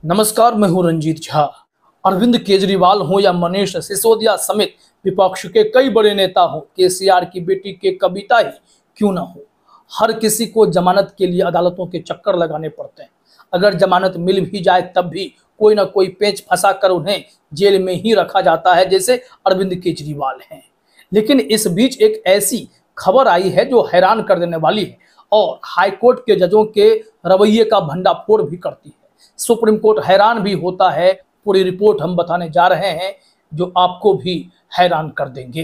नमस्कार, मैं हूं रंजीत झा। अरविंद केजरीवाल हो या मनीष सिसोदिया समेत विपक्ष के कई बड़े नेता हो, केसीआर की बेटी के कविता ही क्यों ना हो, हर किसी को जमानत के लिए अदालतों के चक्कर लगाने पड़ते हैं। अगर जमानत मिल भी जाए तब भी कोई ना कोई पेच फंसा कर उन्हें जेल में ही रखा जाता है, जैसे अरविंद केजरीवाल हैं। लेकिन इस बीच एक ऐसी खबर आई है जो हैरान कर देने वाली है और हाईकोर्ट के जजों के रवैये का भंडाफोड़ भी करती है। सुप्रीम कोर्ट हैरान भी होता है। पूरी रिपोर्ट हम बताने जा रहे हैं जो आपको भी हैरान कर देंगे।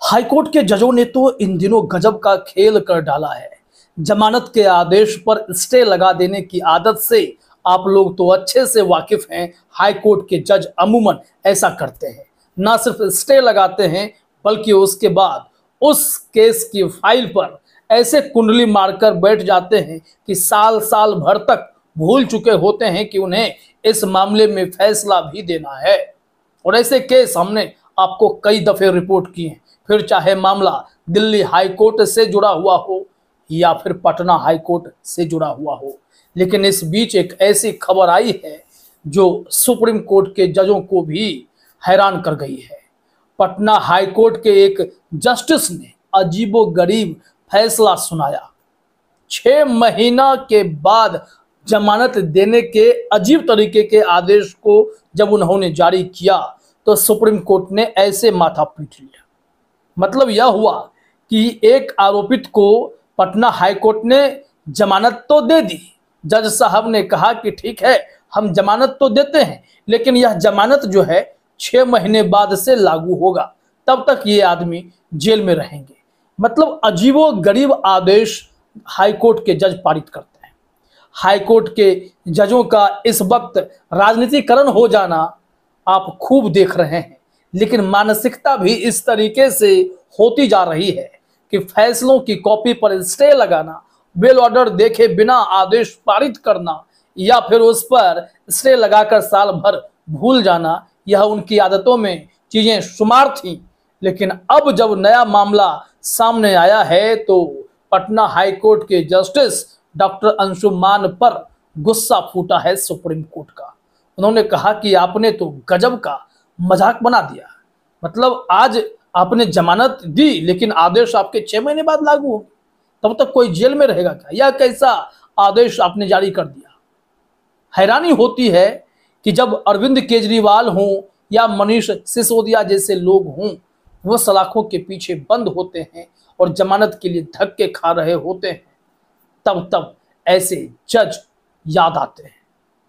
हाईकोर्ट के जजों ने तो इन दिनों गजब का खेल कर डाला है। जमानत के आदेश पर स्टे लगा देने की आदत से आप लोग तो अच्छे से वाकिफ हैं। हाईकोर्ट के जज अमूमन ऐसा करते हैं, ना सिर्फ स्टे लगाते हैं बल्कि उसके बाद उस केस की फाइल पर ऐसे कुंडली मारकर बैठ जाते हैं कि साल साल भर तक भूल चुके होते हैं कि उन्हें इस मामले में फैसला भी देना है। और ऐसे केस हमने आपको कई दफे रिपोर्ट किए हैं, फिर चाहे मामला दिल्ली हाई कोर्ट से जुड़ा हुआ हो या फिर पटना हाई कोर्ट से जुड़ा हुआ हो। लेकिन इस बीच एक ऐसी खबर आई है जो सुप्रीम कोर्ट के जजों को भी हैरान कर गई है। पटना हाई कोर्ट के एक जस्टिस ने अजीबोगरीब फैसला सुनाया। 6 महीना के बाद जमानत देने के अजीब तरीके के आदेश को जब उन्होंने जारी किया तो सुप्रीम कोर्ट ने ऐसे माथा पीट लिया। मतलब यह हुआ कि एक आरोपित को पटना हाई कोर्ट ने जमानत तो दे दी। जज साहब ने कहा कि ठीक है, हम जमानत तो देते हैं, लेकिन यह जमानत जो है 6 महीने बाद से लागू होगा, तब तक ये आदमी जेल में रहेंगे। मतलब अजीबोगरीब आदेश हाईकोर्ट के जज पारित करते हैं। हाईकोर्ट के जजों का इस वक्त राजनीतिकरण हो जाना आप खूब देख रहे हैं, लेकिन मानसिकता भी इस तरीके से होती जा रही है कि फैसलों की कॉपी पर स्टे लगाना, बेल ऑर्डर देखे बिना आदेश पारित करना या फिर उस पर स्टे लगाकर साल भर भूल जाना, यह उनकी आदतों में चीजें शुमार थीं। लेकिन अब जब नया मामला सामने आया है तो पटना हाईकोर्ट के जस्टिस डॉक्टर अंशुमान पर गुस्सा फूटा है सुप्रीम कोर्ट का। उन्होंने कहा कि आपने तो गजब का मजाक बना दिया। मतलब आज आपने जमानत दी लेकिन आदेश आपके 6 महीने बाद लागू हो, तब तक कोई जेल में रहेगा क्या? यह कैसा आदेश आपने जारी कर दिया? हैरानी होती है कि जब अरविंद केजरीवाल हों या मनीष सिसोदिया जैसे लोग हों, वो सलाखों के पीछे बंद होते हैं और जमानत के लिए धक्के खा रहे होते हैं, तब ऐसे जज याद आते हैं।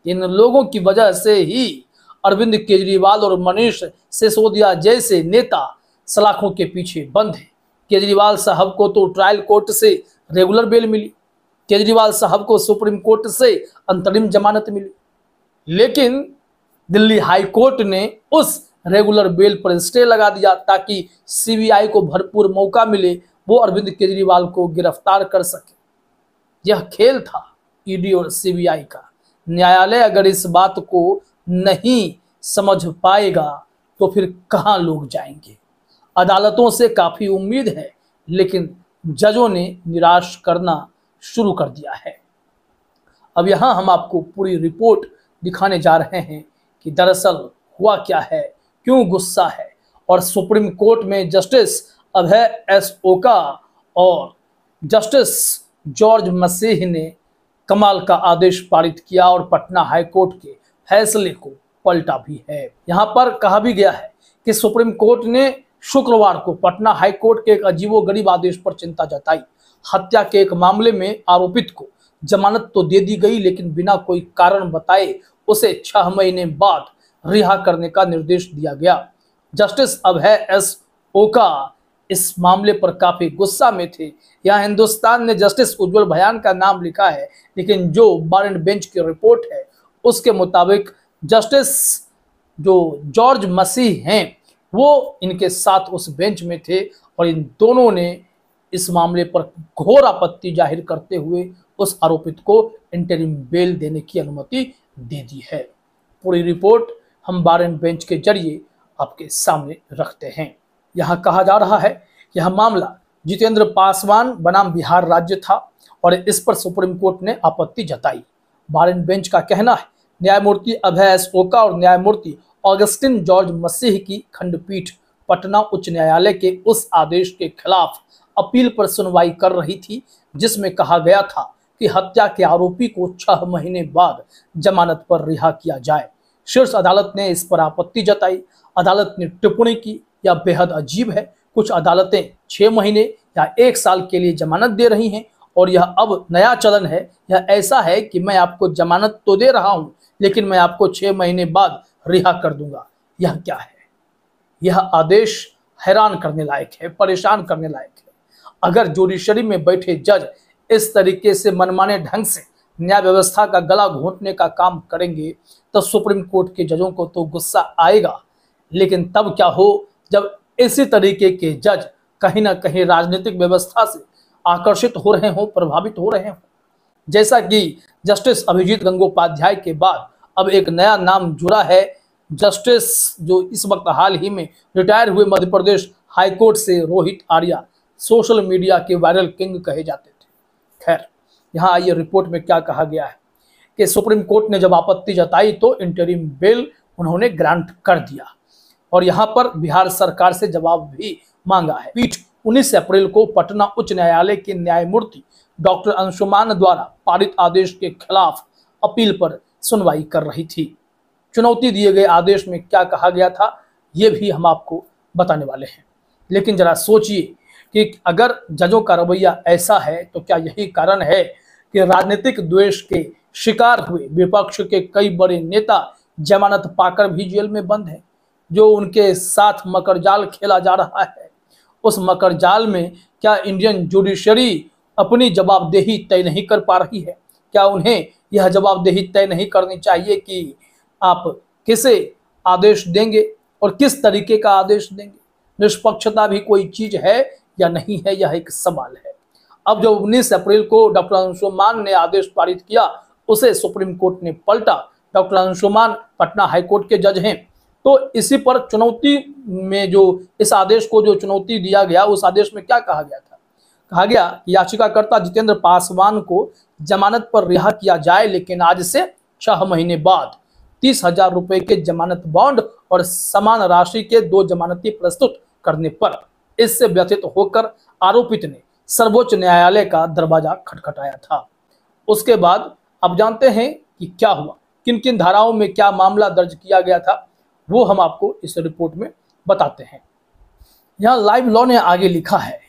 इन लोगों की वजह से ही अरविंद केजरीवाल और मनीष सिसोदिया जैसे नेता सलाखों के पीछे बंद हैं। केजरीवाल साहब को तो ट्रायल कोर्ट से रेगुलर बेल मिली, केजरीवाल साहब को सुप्रीम कोर्ट से अंतरिम जमानत मिली, लेकिन दिल्ली हाई कोर्ट ने उस रेगुलर बेल पर स्टे लगा दिया ताकि सीबीआई को भरपूर मौका मिले, वो अरविंद केजरीवाल को गिरफ्तार कर सके। यह खेल था ईडी और सीबीआई का। न्यायालय अगर इस बात को नहीं समझ पाएगा तो फिर कहां लोग जाएंगे। अदालतों से काफी उम्मीद है, लेकिन जजों ने निराश करना शुरू कर दिया है। अब यहां हम आपको पूरी रिपोर्ट दिखाने जा रहे हैं कि दरअसल हुआ क्या है, क्यों गुस्सा है और सुप्रीम कोर्ट में जस्टिस अभय एस ओका और जस्टिस जॉर्ज मसीह ने कमाल का आदेश पारित किया और पटना हाईकोर्ट के फैसले को पलटा भी है। यहां पर कहा भी गया है कि सुप्रीम कोर्ट ने शुक्रवार को पटना हाईकोर्ट के एक अजीबोगरीब आदेश पर चिंता जताई। हत्या के एक मामले में आरोपित को जमानत तो दे दी गई, लेकिन बिना कोई कारण बताए उसे 6 महीने बाद रिहा करने का निर्देश दिया गया। जस्टिस अभय एस ओका इस मामले पर काफी गुस्सा में थे। यहाँ हिंदुस्तान ने जस्टिस उज्जवल भयान का नाम लिखा है, लेकिन जो बार एंड बेंच की रिपोर्ट है उसके मुताबिक जस्टिस जो जॉर्ज मसीह हैं वो इनके साथ उस बेंच में थे और इन दोनों ने इस मामले पर घोर आपत्ति जाहिर करते हुए उस आरोपित को इंटरिम बेल देने की अनुमति दे दी है। पूरी रिपोर्ट हम बार एंड बेंच के जरिए आपके सामने रखते हैं। यहाँ कहा जा रहा है कि यह मामला जितेंद्र पासवान बनाम बिहार राज्य था और इस पर सुप्रीम कोर्ट ने आपत्ति जताई। बार एंड बेंच का कहना है न्यायमूर्ति अभय एस ओका और न्यायमूर्ति ऑगस्टिन जॉर्ज मसीह की खंडपीठ पटना उच्च न्यायालय के उस आदेश के खिलाफ अपील पर सुनवाई कर रही थी जिसमें कहा गया था कि हत्या के आरोपी को 6 महीने बाद जमानत पर रिहा किया जाए। शीर्ष अदालत ने इस पर आपत्ति जताई। अदालत ने टिप्पणी की, यह बेहद अजीब है। कुछ अदालतें 6 महीने या 1 साल के लिए जमानत दे रही हैं और यह अब नया चलन है। यह ऐसा है कि मैं आपको जमानत तो दे रहा हूं लेकिन मैं आपको 6 महीने बाद रिहा कर दूंगा। यह क्या है? यह आदेश हैरान करने लायक है, परेशान करने लायक है। अगर जुडिशरी में बैठे जज इस तरीके से मनमाने ढंग से न्याय व्यवस्था का गला घोंटने का काम करेंगे तो सुप्रीम कोर्ट के जजों को तो गुस्सा आएगा, लेकिन तब क्या हो जब इसी तरीके के जज कहीं ना कहीं राजनीतिक व्यवस्था से आकर्षित हो रहे हों, प्रभावित हो रहे हों। जैसा कि जस्टिस अभिजीत गंगोपाध्याय के बाद अब एक नया नाम जुड़ा है, जस्टिस जो इस वक्त हाल ही में रिटायर हुए मध्य प्रदेश हाईकोर्ट से रोहित आर्या, सोशल मीडिया के वायरल किंग कहे जाते थे। खैर, यहाँ आइए रिपोर्ट में क्या कहा गया है कि सुप्रीम कोर्ट ने जब आपत्ति जताई तो इंटरिम बेल उन्होंने ग्रांट कर दिया और यहाँ पर बिहार सरकार से जवाब भी मांगा है। पीठ 19 अप्रैल को पटना उच्च न्यायालय के न्यायमूर्ति डॉक्टर अंशुमान द्वारा पारित आदेश के खिलाफ अपील पर सुनवाई कर रही थी। चुनौती दिए गए आदेश में क्या कहा गया था ये भी हम आपको बताने वाले हैं, लेकिन जरा सोचिए कि अगर जजों का रवैया ऐसा है तो क्या यही कारण है कि राजनीतिक द्वेष के शिकार हुए विपक्ष के कई बड़े नेता जमानत पाकर भी जेल में बंद हैं? जो उनके साथ मकरजाल खेला जा रहा है, उस मकरजाल में क्या इंडियन जुडिशरी अपनी जवाबदेही तय नहीं कर पा रही है? क्या उन्हें यह जवाबदेही तय नहीं करनी चाहिए कि आप किसे आदेश देंगे और किस तरीके का आदेश देंगे? निष्पक्षता भी कोई चीज है या नहीं है, यह एक सवाल है। अब जो 19 अप्रैल को डॉक्टर अंशुमान ने आदेश पारित किया उसे सुप्रीम कोर्ट ने पलटा। डॉक्टर अंशुमान पटना हाईकोर्ट के जज हैं, तो इसी पर चुनौती में जो इस आदेश को जो चुनौती दिया गया, उस आदेश में क्या कहा गया था? कहा गया कि याचिकाकर्ता जितेंद्र पासवान को जमानत पर रिहा किया जाए, लेकिन आज से 6 महीने बाद 30,000 रुपए के जमानत बॉन्ड और समान राशि के 2 जमानती प्रस्तुत करने पर। इससे व्यथित होकर आरोपित ने सर्वोच्च न्यायालय का दरवाजा खटखटाया था। उसके बाद अब जानते हैं कि क्या हुआ, किन किन धाराओं में क्या मामला दर्ज किया गया था, वो हम आपको इस रिपोर्ट में बताते हैं। यहाँ लाइव लॉ ने आगे लिखा है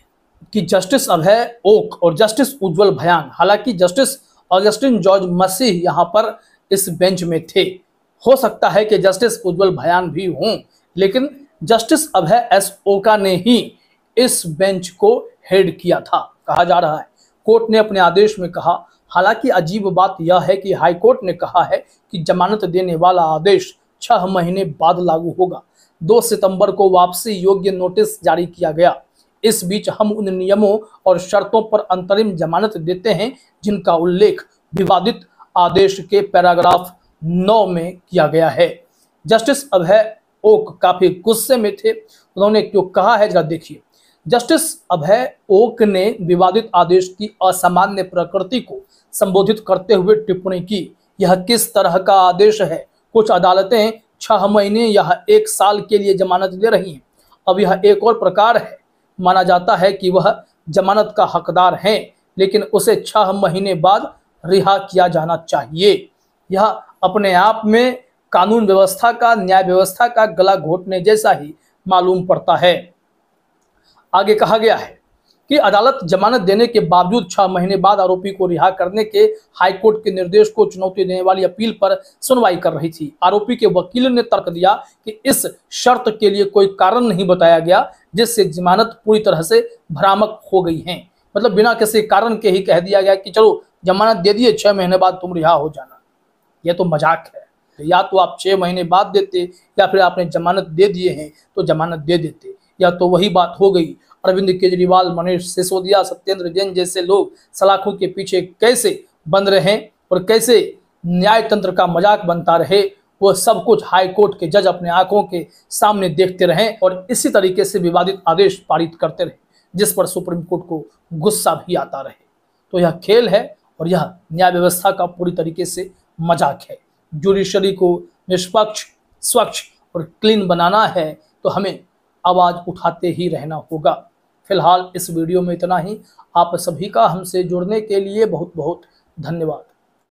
कि जस्टिस अभय ओक और जस्टिस उज्जवल भयान, हालांकि जस्टिस ऑगस्टिन जॉर्ज मसीह यहाँ पर इस बेंच में थे, हो सकता है कि जस्टिस उज्जवल भयान भी हों, लेकिन जस्टिस अभय एस ओका ने ही इस बेंच को हेड किया था, कहा जा रहा है। कोर्ट ने अपने आदेश में कहा, हालांकि अजीब बात यह है कि हाई कोर्ट ने कहा है कि जमानत देने वाला आदेश 6 महीने बाद लागू होगा। 2 सितंबर को वापसी योग्य नोटिस जारी किया गया। इस बीच हम उन नियमों और शर्तों पर अंतरिम जमानत देते हैं जिनका उल्लेख विवादित आदेश के पैराग्राफ 9 में किया गया है। जस्टिस अभय ओक काफी गुस्से में थे। उन्होंने क्यों कहा है जरा देखिए। जस्टिस अभय ओक ने विवादित आदेश की असामान्य प्रकृति को संबोधित करते हुए टिप्पणी की, यह किस तरह का आदेश है? कुछ अदालतें 6 महीने या 1 साल के लिए जमानत दे रही हैं। अब यह एक और प्रकार है, माना जाता है कि वह जमानत का हकदार है लेकिन उसे 6 महीने बाद रिहा किया जाना चाहिए। यह अपने आप में कानून व्यवस्था का, न्याय व्यवस्था का गला घोटने जैसा ही मालूम पड़ता है। आगे कहा गया है कि अदालत जमानत देने के बावजूद 6 महीने बाद आरोपी को रिहा करने के हाईकोर्ट के निर्देश को चुनौती देने वाली अपील पर सुनवाई कर रही थी। आरोपी के वकील ने तर्क दिया कि इस शर्त के लिए कोई कारण नहीं बताया गया जिससे जमानत पूरी तरह से भ्रामक हो गई है। मतलब बिना किसी कारण के ही कह दिया गया कि चलो जमानत दे दिए, 6 महीने बाद तुम रिहा हो जाना। यह तो मजाक है। या तो आप 6 महीने बाद देते या फिर आपने जमानत दे दिए हैं तो जमानत दे देते, या तो वही बात हो गई। अरविंद केजरीवाल, मनीष सिसोदिया, सत्येंद्र जैन जैसे लोग सलाखों के पीछे कैसे बंद रहे और कैसे न्याय तंत्र का मजाक बनता रहे, वो सब कुछ हाई कोर्ट के जज अपने आंखों के सामने देखते रहे और इसी तरीके से विवादित आदेश पारित करते रहे जिस पर सुप्रीम कोर्ट को गुस्सा भी आता रहे। तो यह खेल है और यह न्याय व्यवस्था का पूरी तरीके से मजाक है। जुडिशरी को निष्पक्ष, स्वच्छ और क्लीन बनाना है तो हमें आवाज़ उठाते ही रहना होगा। फिलहाल इस वीडियो में इतना ही। आप सभी का हमसे जुड़ने के लिए बहुत बहुत धन्यवाद।